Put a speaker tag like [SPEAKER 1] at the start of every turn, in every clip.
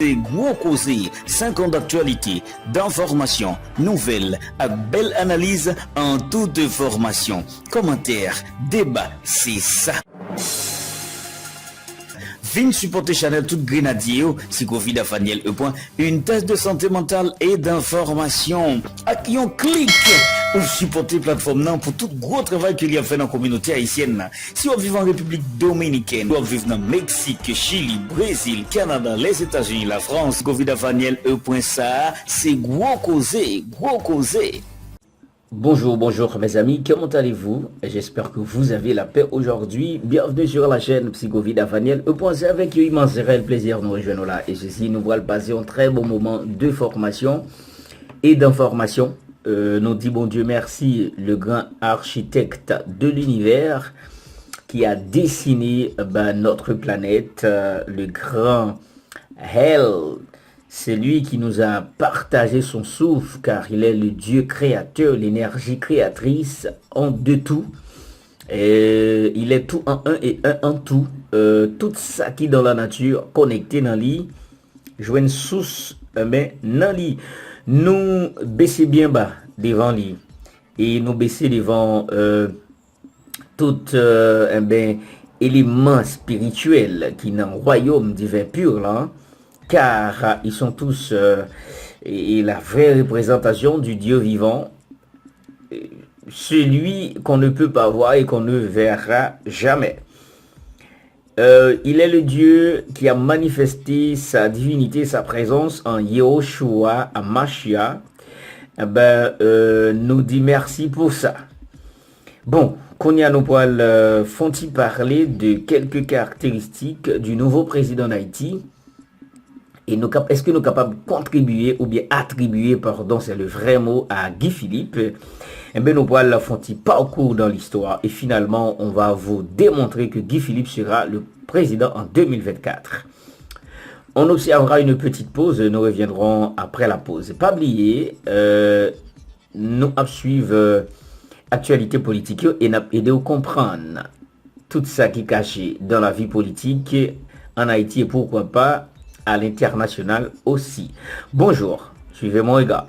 [SPEAKER 1] C'est gros causé, 5 ans d'actualité, d'information, nouvelles, à belle analyse en toute formation. Commentaires, débat, c'est ça. Vin supporter Chanel tout grenadier, si Covid a Faniel une thèse de santé mentale et d'information. Avec un clic, ou supporter plateforme non pour tout gros travail qu'il y a fait dans la communauté haïtienne. Si vous vivez en République Dominicaine, vous vivez dans Mexique, Chili, Brésil, Canada, les États-Unis, la France, Covid a Faniel ça, c'est gros causé, gros causé.
[SPEAKER 2] Bonjour mes amis, comment allez-vous? J'espère que vous avez la paix aujourd'hui. Bienvenue sur la chaîne Psychovid Avaniel. Avec immense réel plaisir nous rejoignons là. Et ceci nous va passer un très bon moment de formation et d'information. Nous dit bon Dieu merci, le grand architecte de l'univers qui a dessiné notre planète, le grand Hell. C'est lui qui nous a partagé son souffle, car il est le Dieu créateur, l'énergie créatrice en de tout. Et il est tout en un et un en tout. Tout ça qui est dans la nature, connecté dans lui, joue une source, mais dans lui. Nous baisser bien bas devant lui. Et nous baisser devant tout élément spirituel qui est dans le royaume divin pur là. Car ils sont tous la vraie représentation du Dieu vivant, celui qu'on ne peut pas voir et qu'on ne verra jamais. Il est le Dieu qui a manifesté sa divinité, sa présence en Yehoshua, à Mashiach. Nous dit merci pour ça. Bon, Konya nous font-ils parler de quelques caractéristiques du nouveau président d'Haïti. Et est-ce que nous sommes capables de contribuer ou bien attribuer, pardon, c'est le vrai mot, à Guy Philippe? Eh bien, nous pourrons la faire parcours dans l'histoire. Et finalement, on va vous démontrer que Guy Philippe sera le président en 2024. On observera une petite pause. Nous reviendrons après la pause. Pas oublier, nous suivre l'actualité politique et nous aider à comprendre tout ça qui est caché dans la vie politique en Haïti et pourquoi pas à l'international aussi. Bonjour, suivez mon regard.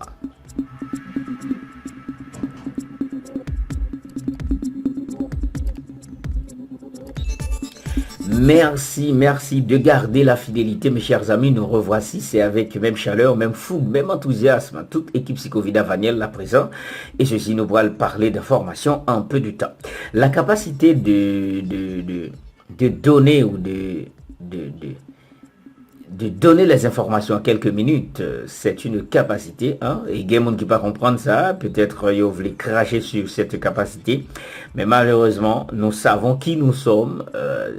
[SPEAKER 2] Merci de garder la fidélité, mes chers amis. Nous revoici, c'est avec même chaleur, même fougue, même enthousiasme. Toute équipe Psychovid Avaniel là présent. Et ceci nous pourra parler d'informations en peu de temps. La capacité de donner ou de donner les informations en quelques minutes, c'est une capacité, hein, et il y a des gens qui ne peuvent pas comprendre ça, peut-être ils veulent cracher sur cette capacité, mais malheureusement, nous savons qui nous sommes,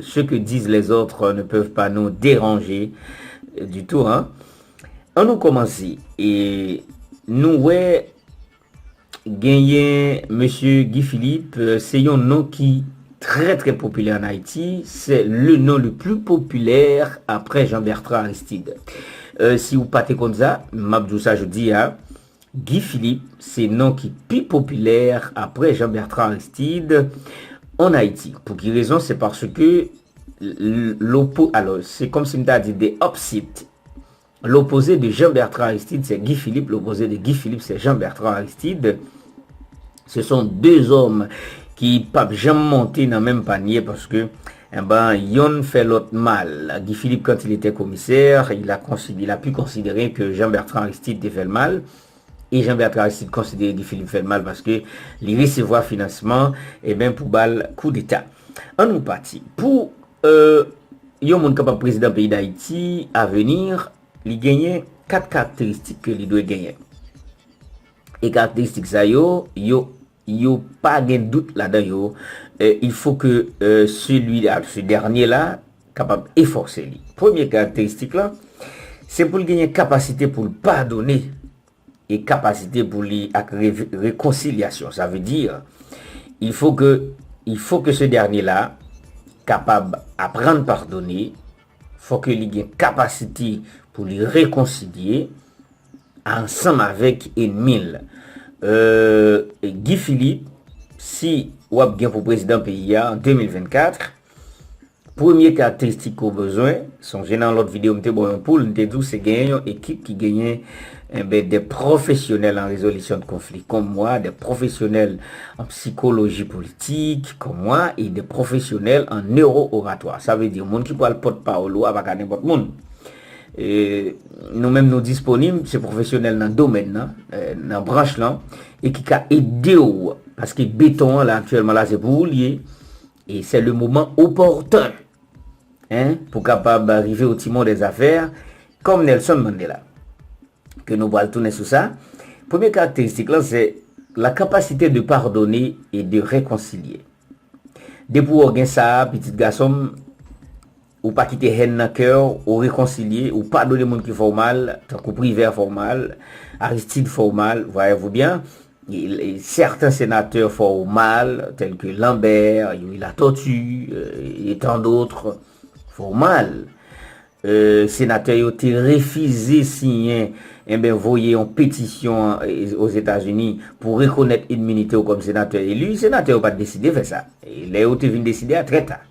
[SPEAKER 2] ce que disent les autres ne peuvent pas nous déranger du tout, hein. On nous commence, et nous, gagné monsieur Guy Philippe, c'est un nom qui très populaire en Haïti, c'est le nom le plus populaire après Jean-Bertrand Aristide. Si vous partez comme ça, Mabdou ça je dis, hein, Guy Philippe, c'est le nom qui est plus populaire après Jean-Bertrand Aristide en Haïti. Pour quelle raison? C'est parce que alors c'est comme si on t'a dit des opposites. L'opposé de Jean-Bertrand Aristide, c'est Guy Philippe, l'opposé de Guy Philippe, c'est Jean-Bertrand Aristide. Ce sont deux hommes qui ne peuvent jamais monter dans le même panier parce que yon fait l'autre mal. Guy Philippe, quand il était commissaire, il a pu considérer que Jean-Bertrand Aristide fait le mal. Et Jean-Bertrand Aristide considérait Guy Philippe fait le mal parce que il recevait financement et bien pour bal coup d'État. On nous partit. Pour yon moun capable président pays d'Haïti à venir, il gagne 4 caractéristiques que il doit gagner. Et caractéristiques ça yo pas de doute là-dedans. Il faut que ce dernier là capable efforcer lui. Première caractéristique là, c'est pour gagner capacité pour le pardonner et capacité pour lui réconciliation. Ça veut dire il faut que ce dernier là capable apprendre pardonner, faut que il ait capacité pour lui réconcilier ensemble avec ennemi. Guy Philippe, si ou a bien pour président pays en 2024, Première caractéristique qu'on a besoin, son dans l'autre vidéo, c'est gagner une équipe qui gagne des professionnels en résolution de conflits comme moi, des professionnels en psychologie politique comme moi et des professionnels en neuro-oratoire. Ça veut dire, monde qui parle porte-parole ou avec n'importe monde. Nous-mêmes nous disponibles, ces professionnels dans le domaine, dans la branche là, et qui a aidé parce que béton là actuellement là c'est pour lier et c'est le moment opportun pour capable arriver au timon des affaires comme Nelson Mandela. Que nous allons tourner sur ça. Première caractéristique là, c'est la capacité de pardonner et de réconcilier. Depuis qu'on ça, petit garçon, ou pas quitter haine dans cœur, ou réconcilier, ou pardonner les gens qui font mal, tant que Privé font mal, Aristide font mal, voyez-vous bien. Certains sénateurs font mal, tels que Lambert, la tortue, et tant d'autres font mal. Sénateurs ont été refusés signer voyez une pétition aux États-Unis pour reconnaître l'immunité comme sénateur élu. Le sénateur n'a pas décidé de faire ça. Les autres viennent décider à très tard.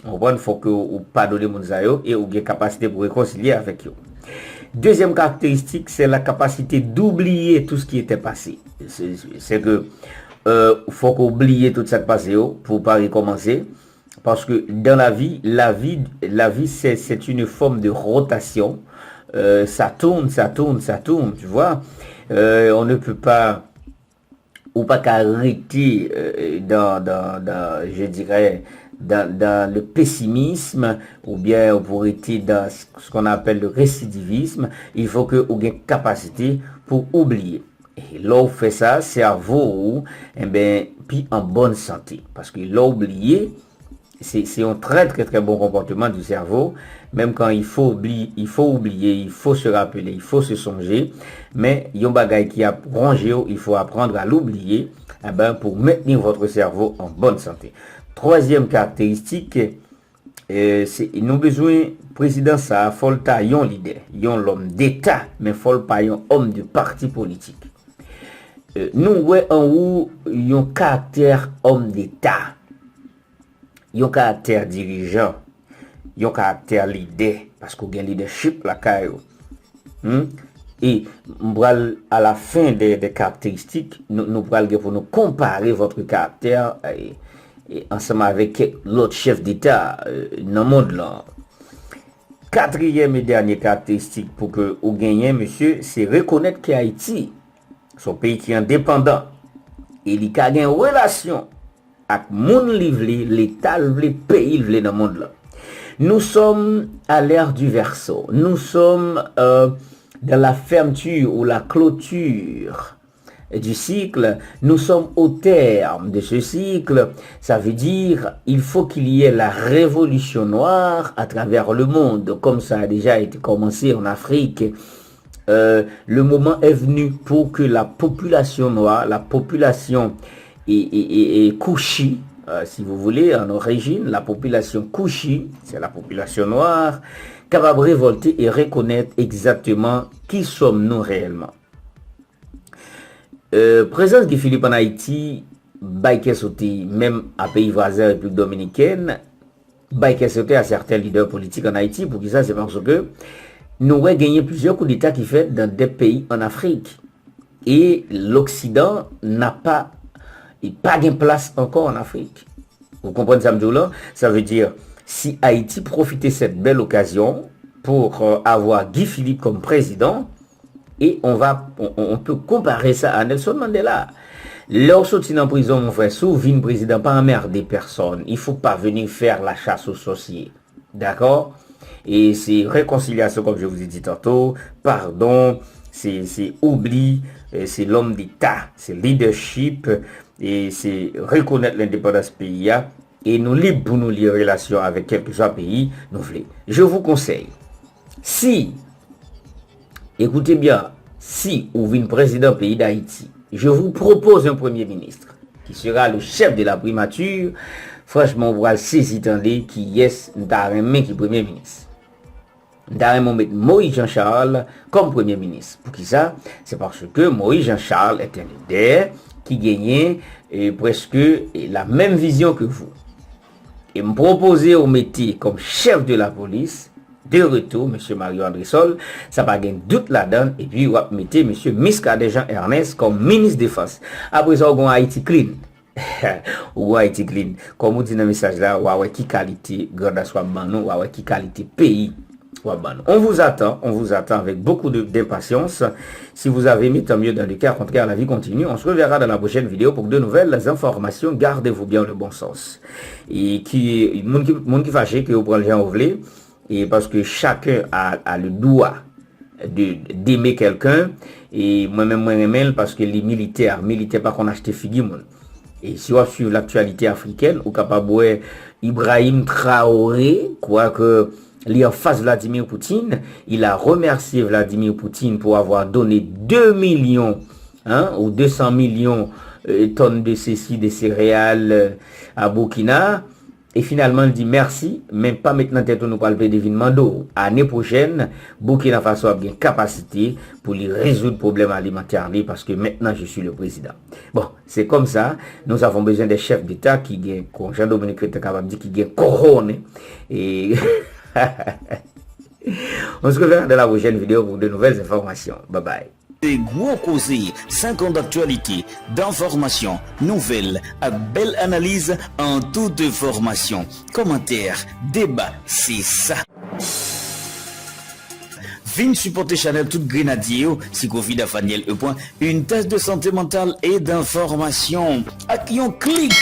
[SPEAKER 2] Il faut que vous pardonnez les gens et vous ayez capacité pour réconcilier avec eux. Deuxième caractéristique, c'est la capacité d'oublier tout ce qui était passé. C'est que faut qu'on oublie tout ça qui est passé pour ne pas recommencer. Parce que dans la vie c'est une forme de rotation. Ça tourne, tu vois. On ne peut pas ou pas qu'arrêter je dirais dans le pessimisme ou bien pour être dans ce qu'on appelle le récidivisme. Il faut que vous ayez capacité pour oublier. Et là où fait ça, cerveau puis en bonne santé parce que là oublier c'est un très bon comportement du cerveau. Même quand il faut oublier, il faut se rappeler, il faut se songer. Mais il y a un bagage qui a rongé, il faut apprendre à l'oublier pour maintenir votre cerveau en bonne santé. Troisième caractéristique, c'est nous besoin président ça, faut pas un leader, un l'homme d'État, mais faut pas un homme de parti politique. Nous ouais en haut un caractère homme d'État. Il y a un caractère dirigeant, il y a un caractère leader, parce qu'il y a un leadership là, et à la fin des caractéristiques, nous allons pour nous comparer votre caractère et ensemble avec l'autre chef d'État dans le monde là. Quatrième et dernière caractéristique pour que vous gagnez, monsieur, c'est reconnaître qu'Haïti, son pays qui est indépendant, et il a une relation avec moun livre, l'État, le pays dans le monde là. Nous sommes à l'ère du Verseau. Nous sommes dans la fermeture ou la clôture du cycle. Nous sommes au terme de ce cycle. Ça veut dire il faut qu'il y ait la révolution noire à travers le monde, comme ça a déjà été commencé en Afrique. Le moment est venu pour que la population noire, la population et Kouchi, si vous voulez, en origine, la population Kouchi, c'est la population noire, capable de révolter et reconnaître exactement qui sommes-nous réellement. Présence de Philippe en Haïti, Baïké sauté, même à pays voisins, République Dominicaine, Baïké sauté à certains leaders politiques en Haïti, pour qui ça, c'est parce que nous avons gagné plusieurs coups d'État qui fait dans des pays en Afrique. Et l'Occident n'a pas de place encore en Afrique. Vous comprenez ça, là? Ça veut dire, si Haïti profitait de cette belle occasion pour avoir Guy Philippe comme président, et on peut comparer ça à Nelson Mandela. Leur sorti en prison, mon frère, souvent président, pas emmerder personne. Il faut pas venir faire la chasse aux sorciers. D'accord? Et c'est réconciliation, comme je vous ai dit tantôt, pardon, c'est oubli, c'est l'homme d'État, c'est leadership, et c'est reconnaître l'indépendance pays et nous libres pour nous lier relation avec quel que soit pays nous voulons. Je vous conseille, si, écoutez bien, si vous venez président pays d'Haïti, je vous propose un premier ministre qui sera le chef de la primature. Franchement, vous allez saisir qui est Ndaremé qui premier ministre. Ndaremé Moïse Jean-Charles comme premier ministre. Pour qui ça? C'est parce que Moïse Jean-Charles est un leader qui gagnait presque la même vision que vous. et me proposer au métier comme chef de la police, de retour, M. Mario André-Sol, ça va gagner doute là-dedans, et puis on va mettre M. Miskadejan Ernest comme ministre défense. Après ça, on va Haïti clean. Ou Haïti clean. Comme on dit dans le message là, on va qui qualité, grande soit banon, on va qui qualité pays. On vous attend avec beaucoup d'impatience. Si vous avez mis, tant mieux, dans le cas contraire, la vie continue. On se reverra dans la prochaine vidéo pour de nouvelles informations. Gardez-vous bien le bon sens. Et monde qui fâché que vous prenez le gens au volet, et parce que chacun a le droit d'aimer quelqu'un, et moi-même, parce que les militaires pas qu'on achète figure. Et si on suit l'actualité africaine, ou capable Ibrahim Traoré, quoique il en face Vladimir Poutine, il a remercié Vladimir Poutine pour avoir donné 2 millions ou 200 millions tonnes de ceci, de céréales à Burkina. Et finalement, il dit merci, même pas maintenant tête nous parle d'événements d'eau. Année prochaine, Burkina Faso a bien capacité pour lui résoudre le problème alimentaire parce que maintenant je suis le président. Bon, c'est comme ça. Nous avons besoin des chefs d'État qui gagnent, comme Jean-Dominique est capable de dire, qui gagnent couronne. Et on se reverra dans la prochaine vidéo pour de nouvelles informations. Bye bye.
[SPEAKER 1] Des gros causés, 5 ans d'actualité, d'informations, nouvelles, à belle analyse en toute formation. Commentaires, débat, c'est ça. Vin supporter Chanel tout grenadier, si Covid a Faniel E. Une tasse de santé mentale et d'information. À qui on clique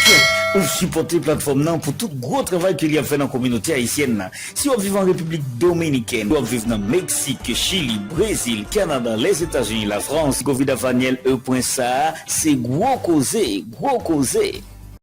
[SPEAKER 1] ou supporter plateforme non pour tout gros travail qu'il y a fait dans la communauté haïtienne. Si on vit en République Dominicaine, on vit dans Mexique, Chili, Brésil, Canada, les États-Unis, la France, Covid a Faniel E. Ça, c'est gros causé, gros causé.